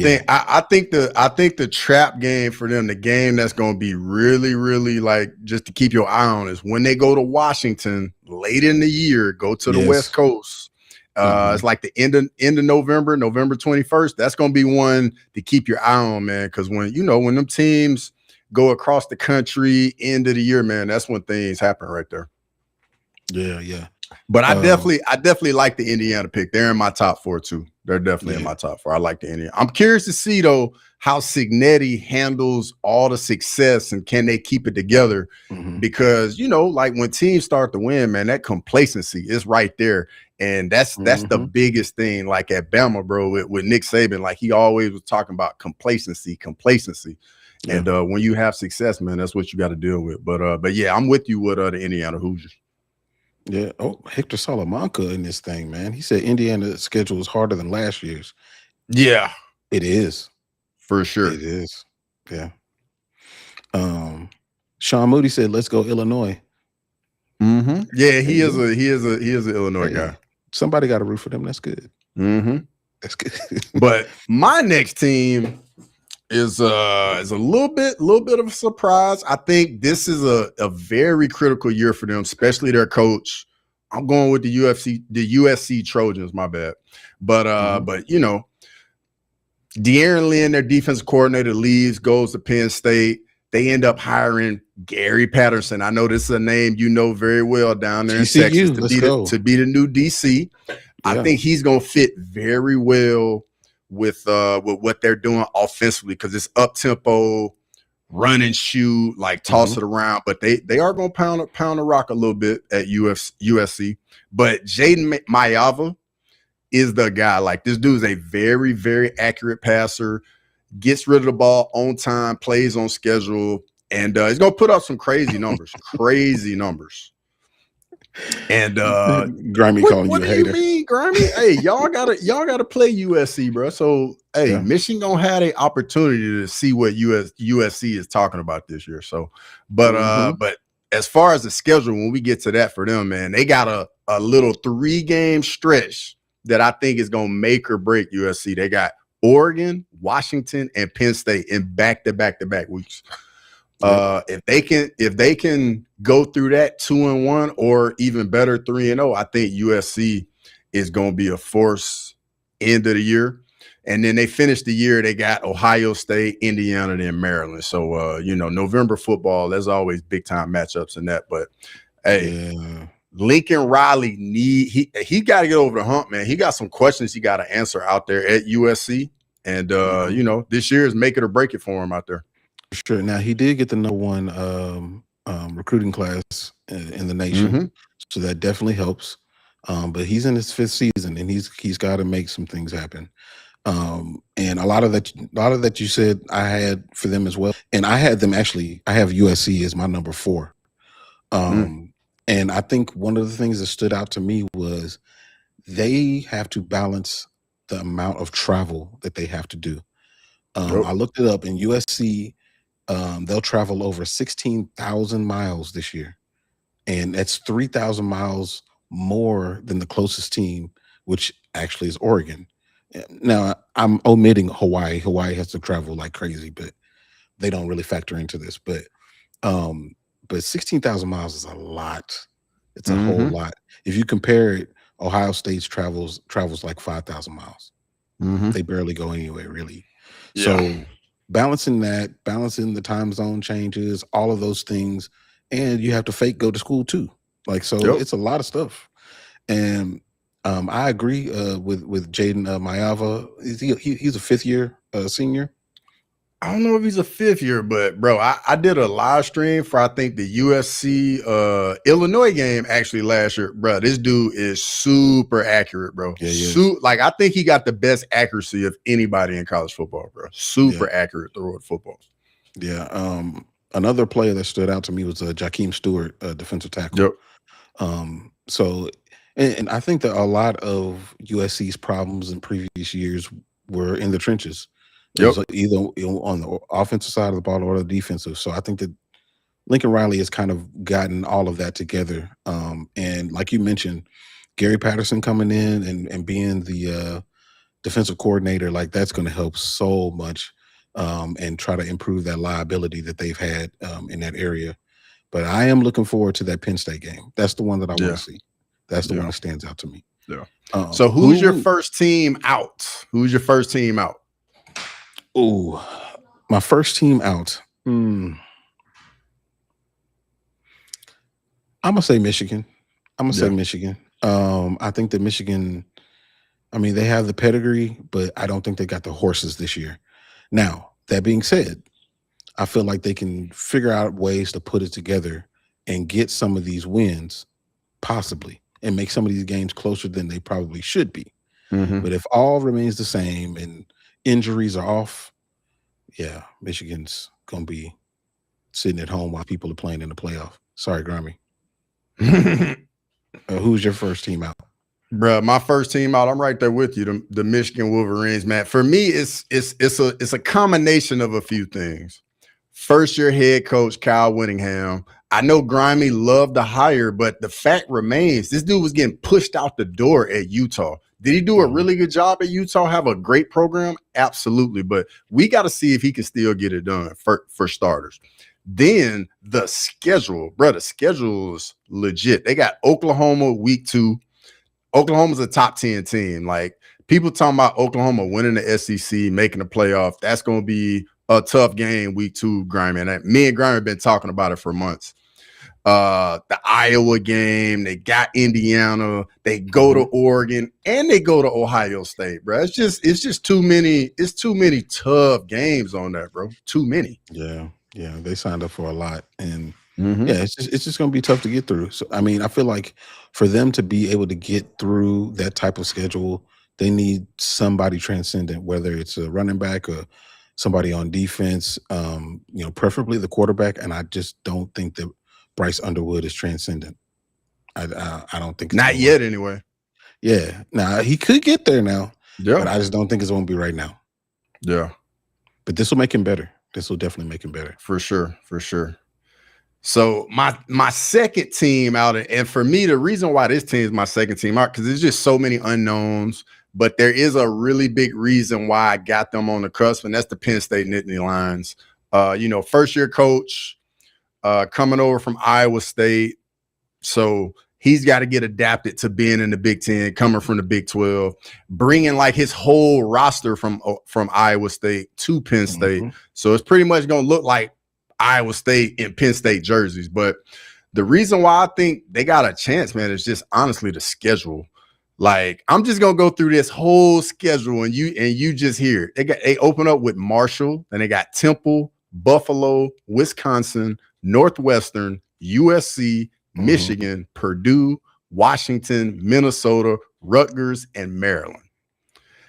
think the trap game for them, the game that's going to be really, really like just to keep your eye on, is when they go to Washington late in the year, go to the West Coast. It's like the end of November 21st. That's going to be one to keep your eye on, man. Because when them teams go across the country end of the year, man, that's when things happen right there. Yeah. But I definitely like the Indiana pick. They're in my top 4 too. They're definitely in my top 4. I like the Indiana. I'm curious to see though how Cignetti handles all the success and can they keep it together? Because like when teams start to win, man, that complacency is right there, and that's the biggest thing. Like at Bama, bro, with Nick Saban, like he always was talking about complacency. Yeah. And when you have success, man, that's what you got to deal with. But yeah, I'm with you with the Indiana Hoosiers. Yeah. Oh, Hector Salamanca in this thing, man. He said Indiana's schedule is harder than last year's. Yeah, it is. For sure. It is. Yeah. Sean Moody said, "Let's go Illinois." Yeah, he is an Illinois guy. Somebody got to root for them. That's good. That's good. But my next team is a little bit of a surprise. I think this is a very critical year for them, especially their coach. I'm going with the USC Trojans, my bad. But De'Aaron Lynn, their defensive coordinator, leaves, goes to Penn State. They end up hiring Gary Patterson. I know this is a name you know very well down there in Texas to be the new DC. Yeah. I think he's going to fit very well with what they're doing offensively, because it's up tempo, run and shoot, like toss it around. But they are going to pound the rock a little bit at USC. But Jaden Mayava is the guy. Like, this dude's a very, very accurate passer, gets rid of the ball on time, plays on schedule, and he's going to put up some crazy numbers. And Grimy calling you a hater. What do you mean, Grimy? Hey, y'all gotta play USC, bro. So Michigan gonna have an opportunity to see what USC is talking about this year. So, but as far as the schedule, when we get to that for them, man, they got a little 3-game stretch that I think is gonna make or break USC. They got Oregon, Washington, and Penn State in back-to-back weeks. If they can go through that 2-1 or even better 3-0, I think USC is going to be a force end of the year. And then they finish the year, they got Ohio State, Indiana, and Maryland. So November football, there's always big time matchups in that. But Lincoln Riley he got to get over the hump, man. He got some questions he got to answer out there at USC. And this year is make it or break it for him out there. Sure. Now, he did get the #1 recruiting class in the nation, so that definitely helps. But he's in his 5th season, and he's got to make some things happen. And a lot of that you said I had for them as well, and I had them actually. I have USC as my number 4, and I think one of the things that stood out to me was they have to balance the amount of travel that they have to do. I looked it up, and USC. They'll travel over 16,000 miles this year, and that's 3,000 miles more than the closest team, which actually is Oregon. Now, I'm omitting Hawaii. Hawaii has to travel like crazy, but they don't really factor into this. But 16,000 miles is a lot. It's a whole lot. If you compare it, Ohio State's travels like 5,000 miles. They barely go anywhere, really. Yeah. So balancing the time zone changes, all of those things, and you have to go to school too. Like, so it's a lot of stuff. And I agree with Jaden Mayava. He's a 5th year senior? I don't know if he's a 5th year, but bro, I did a live stream for I think the USC Illinois game actually last year. Bro, this dude is super accurate, bro. Yeah, like, I think he got the best accuracy of anybody in college football, bro. Super accurate throw at football. Yeah. Another player that stood out to me was Jakeem Stewart, defensive tackle. So, and I think that a lot of USC's problems in previous years were in the trenches. Either on the offensive side of the ball or the defensive. So I think that Lincoln Riley has kind of gotten all of that together. And like you mentioned, Gary Patterson coming in and being the defensive coordinator, like, that's going to help so much and try to improve that liability that they've had in that area. But I am looking forward to that Penn State game. That's the one that I want to see. That's the one that stands out to me. Yeah. So who's your first team out? Who's your first team out? Oh, my first team out. I'm gonna say Michigan. Say Michigan. I think that Michigan, I mean, they have the pedigree, but I don't think they got the horses this year. Now, that being said, I feel like they can figure out ways to put it together and get some of these wins, possibly, and make some of these games closer than they probably should be. But if all remains the same and injuries are off, yeah, Michigan's going to be sitting at home while people are playing in the playoff. Sorry, Grammy. Who's your first team out? Bruh, my first team out, I'm right there with you. The Michigan Wolverines, man. For me, it's a combination of a few things. First year head coach Kyle Whittingham. I know Grimy loved the hire, but the fact remains this dude was getting pushed out the door at Utah. Did he do a really good job at Utah? Have a great program? Absolutely. But we got to see if he can still get it done for starters. Then the schedule, bro, the schedule is legit. They got Oklahoma week 2. Oklahoma's a top 10 team. Like, people talking about Oklahoma winning the SEC, making the playoff. That's going to be a tough game week 2, Grimy. And me and Grimy have been talking about it for months. The Iowa game, they got Indiana, they go to Oregon, and they go to Ohio State, bro. It's just too many. It's too many tough games on that, bro. Too many. Yeah, they signed up for a lot, and yeah, it's just going to be tough to get through. So, I mean, I feel like for them to be able to get through that type of schedule, they need somebody transcendent, whether it's a running back or somebody on defense, preferably the quarterback. And I just don't think that Bryce Underwood is transcendent. I don't think it's not yet anyway. Yeah. Now he could get there now. Yeah. But I just don't think it's going to be right now. Yeah. But this will make him better. This will definitely make him better. For sure. For sure. So my second team out, and for me, the reason why this team is my second team out, because there's just so many unknowns, but there is a really big reason why I got them on the cusp, and that's the Penn State Nittany Lions. First year coach, coming over from Iowa State. So he's got to get adapted to being in the Big Ten, coming from the Big 12, bringing like his whole roster from Iowa State to Penn State. So it's pretty much going to look like Iowa State and Penn State jerseys. But the reason why I think they got a chance, man, is just honestly the schedule. Like, I'm just going to go through this whole schedule and you just hear it. They open up with Marshall, then they got Temple, Buffalo, Wisconsin, Northwestern, USC, Michigan, Purdue, Washington, Minnesota, Rutgers, and Maryland.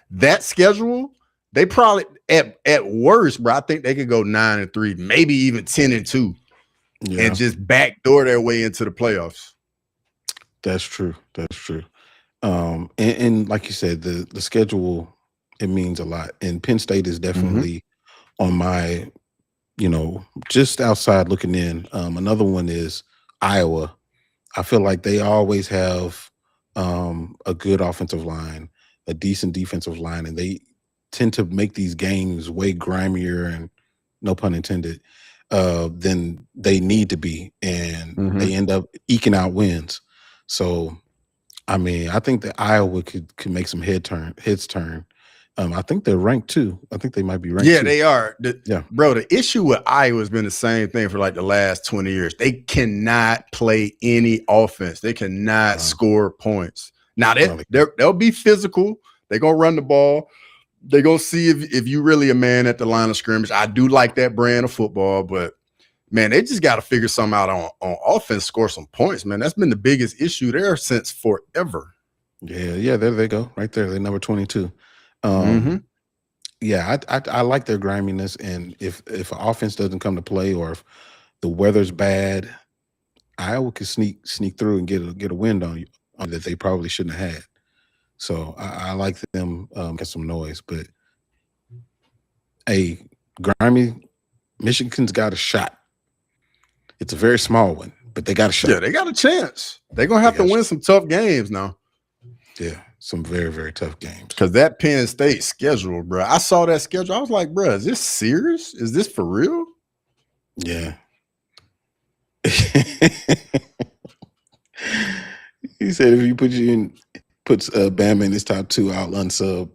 That schedule, they probably at worst, bro, I think they could go 9-3, maybe even 10-2, and just backdoor their way into the playoffs. That's true. And like you said, the schedule, it means a lot. And Penn State is definitely on my, just outside looking in. Another one is Iowa. I feel like they always have a good offensive line, a decent defensive line, and they tend to make these games way grimier and, no pun intended, than they need to be. And they end up eking out wins. So, I mean, I think that Iowa could make some heads turn. I think they're ranked too. I think they might be ranked. Yeah, too. they are. Bro, the issue with Iowa has been the same thing for like the last 20 years. They cannot play any offense. They cannot score points. Now, they'll be physical. They're going to run the ball. They're going to see if you really a man at the line of scrimmage. I do like that brand of football, but, man, they just got to figure something out on offense, score some points, man. That's been the biggest issue there since forever. Yeah, there they go. Right there. They're number 22. Yeah, I like their griminess, and if offense doesn't come to play or if the weather's bad, Iowa could sneak through and get a win on you that they probably shouldn't have had. So I like them get some noise, but hey, grimy, Michigan's got a shot. It's a very small one, but they got a shot. Yeah, they got a chance. They're gonna have to win some tough games now. Yeah, some very, very tough games. Because that Penn State schedule, bro, I saw that schedule. I was like, bro, is this serious? Is this for real? Yeah. He said if he puts Bama in his top 2, I'll unsub.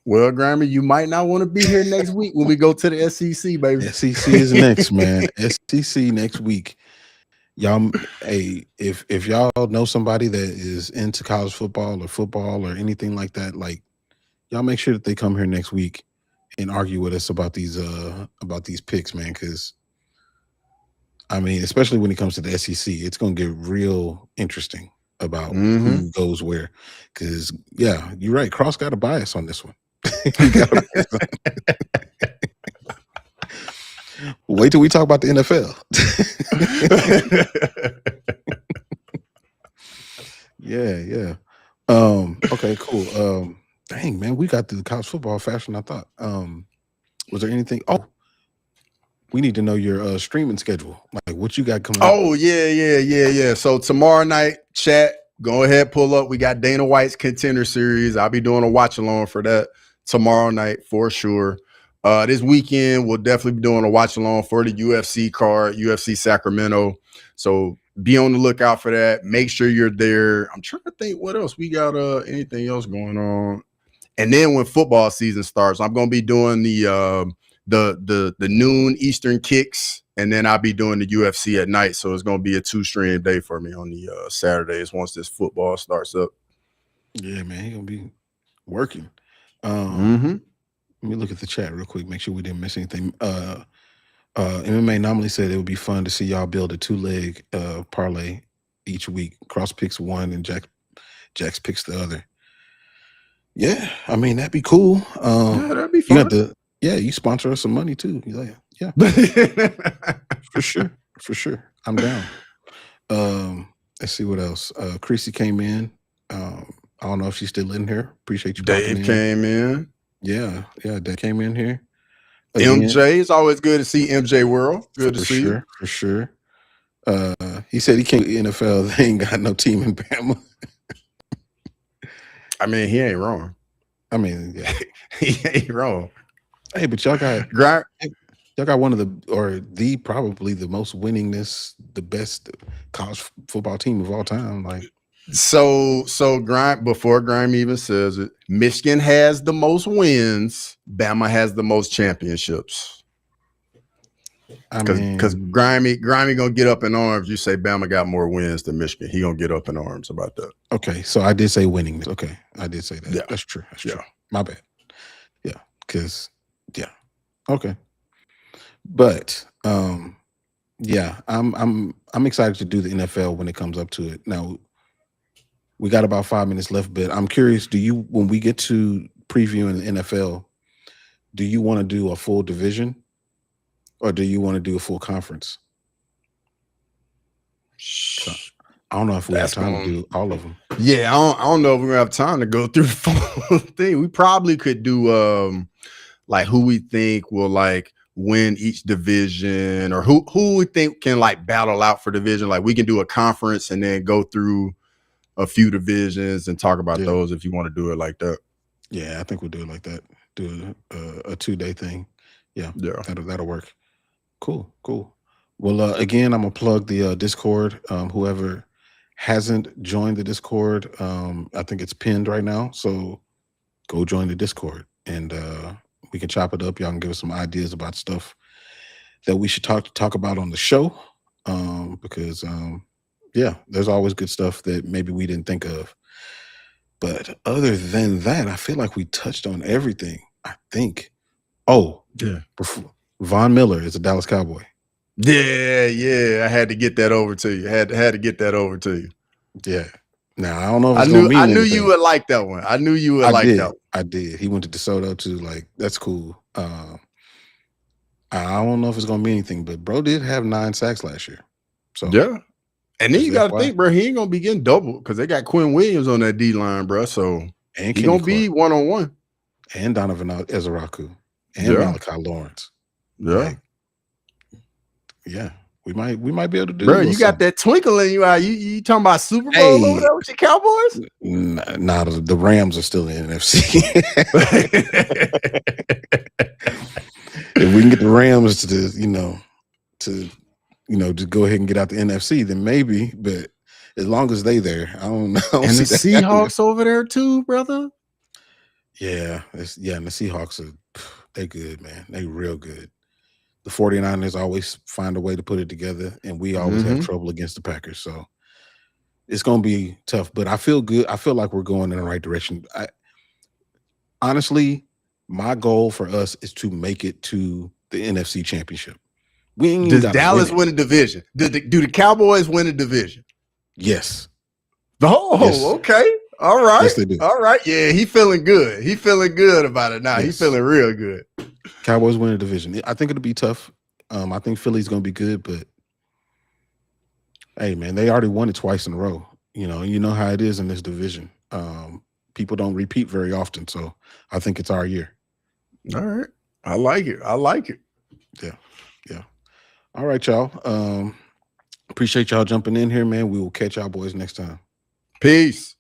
Well, Grammy, you might not want to be here next week when we go to the SEC, baby. SEC is next, man. SEC next week. Y'all, hey, if y'all know somebody that is into college football or anything like that, like y'all make sure that they come here next week and argue with us about these picks, man. Because I mean, especially when it comes to the SEC, it's gonna get real interesting about who goes where. Because yeah, you're right. Cross got a bias on this one. Wait till we talk about the NFL. Yeah. Okay, cool. Dang, man, we got through the college football faster than I thought. Was there anything? Oh, we need to know your streaming schedule. Like what you got coming up. Oh, yeah. So tomorrow night, chat, go ahead, pull up. We got Dana White's Contender Series. I'll be doing a watch along for that tomorrow night for sure. This weekend, we'll definitely be doing a watch along for the UFC card, UFC Sacramento. So be on the lookout for that. Make sure you're there. I'm trying to think what else we got. Anything else going on? And then when football season starts, I'm gonna be doing the noon Eastern kicks, and then I'll be doing the UFC at night. So it's gonna be a 2-stream day for me on the Saturdays once this football starts up. Yeah, man, he gonna be working. Let me look at the chat real quick, make sure we didn't miss anything. MMA Anomaly said it would be fun to see y'all build a 2-leg parlay each week. Cross picks one and Jax picks the other. Yeah, I mean that'd be cool. Yeah, that'd be fun. You sponsor us some money too. Yeah. For sure. I'm down. Let's see what else. Creasy came in. I don't know if she's still in here. Appreciate you. Dave came in. Yeah, Dave came in here. Again. MJ, it's always good to see MJ World. Good to see you. For sure. He said he can't NFL. They ain't got no team in Bama. I mean, he ain't wrong. I mean, yeah. He ain't wrong. Hey, but y'all got one of probably the most winningest, the best college football team of all time. Like so Grime, before Grime even says it, Michigan has the most wins, Bama has the most championships. Because Grimy gonna get up in arms. You say Bama got more wins than Michigan. He gonna get up in arms about that. Okay, so I did say winning. Okay, I did say that. Yeah. That's true. My bad. Yeah, because okay. But I'm excited to do the NFL when it comes up to it. Now we got about 5 minutes left, but I'm curious. When we get to previewing the NFL, do you want to do a full division? Or do you want to do a full conference? So, I don't know if we have time to do all of them. Yeah, I don't know if we're gonna have time to go through the full thing. We probably could do like who we think will like win each division, or who we think can like battle out for division. Like we can do a conference and then go through a few divisions and talk about those if you want to do it like that. Yeah, I think we'll do it like that. Do a 2-day thing. Yeah, that'll work. Cool. Well, again, I'm gonna plug the Discord. Whoever hasn't joined the Discord, I think it's pinned right now. So go join the Discord, and we can chop it up. Y'all can give us some ideas about stuff that we should talk about on the show. Because there's always good stuff that maybe we didn't think of. But other than that, I feel like we touched on everything. I think. Oh, yeah. Von Miller is a Dallas Cowboy. Yeah. I had to get that over to you. Had to get that over to you. Yeah. Now I don't know if I knew you would like that one. I knew you would like that one. I did. He went to DeSoto too. Like that's cool. I don't know if it's gonna be anything, but bro did have 9 sacks last year. So yeah. And then you got to think, bro, he ain't gonna be getting double because they got Quinn Williams on that D line, bro. So he's gonna be 1-on-1. And Donovan Ezeraku and Malachi Lawrence. Yeah. Like, we might be able to do. Bro, you got that twinkle in your eye. You talking about Super Bowl over there with your Cowboys? Nah, the Rams are still in the NFC. If we can get the Rams to go ahead and get out the NFC, then maybe. But as long as they there, I don't know. And the Seahawks over there too, brother. Yeah, and the Seahawks they good, man. They real good. the 49ers always find a way to put it together, and we always have trouble against the Packers. So it's going to be tough, but I feel good. I feel like we're going in the right direction. Honestly, my goal for us is to make it to the NFC Championship. Does Dallas win a division? Do the Cowboys win a division? Yes. Yes. Okay. All right. Yes, they do. All right. Yeah, he feeling good. He feeling good about it now. Yes. He feeling real good. Cowboys win a division. I think it'll be tough. I think Philly's going to be good, but hey, man, they already won it twice in a row. You know how it is in this division. People don't repeat very often, so I think it's our year. All right. I like it. I like it. Yeah. Yeah. All right, y'all. Appreciate y'all jumping in here, man. We will catch y'all boys next time. Peace.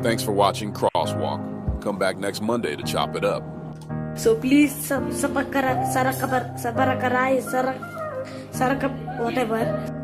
Thanks for watching Crosswalk. Come back next Monday to chop it up. So please, whatever.